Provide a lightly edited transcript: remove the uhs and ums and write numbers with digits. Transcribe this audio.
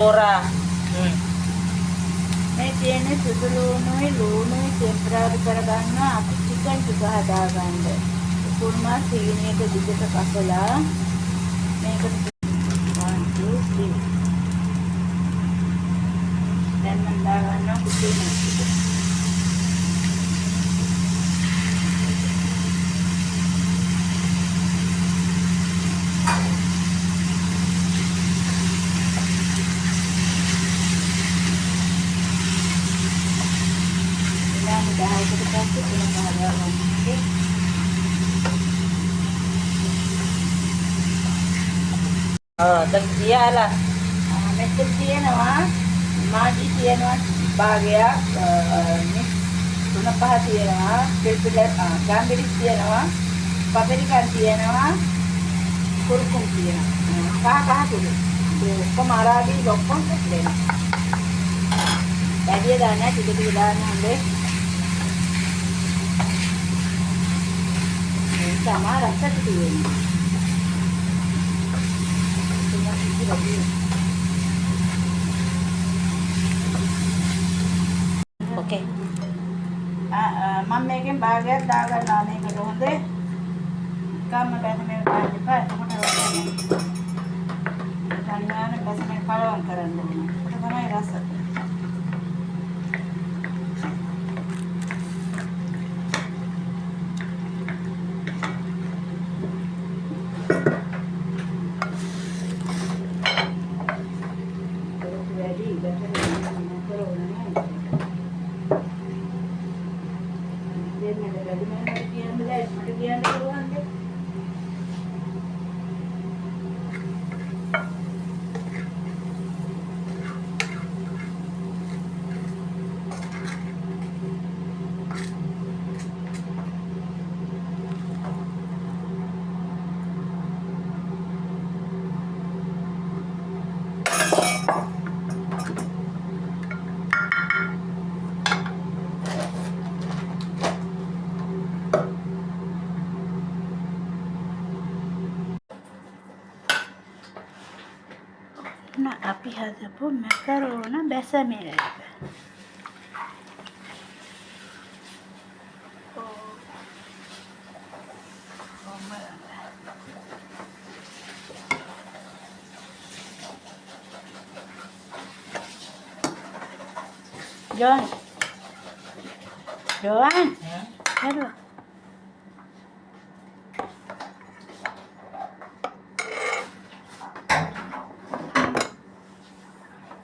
Ora. මේ තියෙන්නේ සුදු ලුණුයි ටෙම්පරාදු කරගන්න අපි චිකන් ටික හදාගන්න. කුරුමා සීනියක දිගට කපලා මේකට 1 2 3 දැන් මම දාගන්නවා කුටි ටික. Dahil ko kasi pinapahalaman natin. Dagsiya මෙතන තියෙනවා මාජි තියෙනවා භාගයක් තුන පහ තියෙනවා පිළිපිට ගාම්බිරි තියෙනවා පපරිකන් තියෙනවා කුරුකුම් තියෙනවා පහ තුන ඔක්කොම අරාබි ඔක්කොම දෙන්න. වැඩි දාන්න ටික දාන්න හොඳේ. sama rasa තියෙන්නේ. Okay. මම මේකෙන් භාගයක් දාගන්නවා මේකට හොඳේ. කම්ම බැසමෙන් දාන්න එපා. එතකොට රසන්නේ. ගන්නාන බැසමෙන් කලවම් කරන්න ඕනේ. ඒක තමයි රස. Nah, අපි හදපු මැකරෝන බැසමෙල් එක. John. Joan. Hello.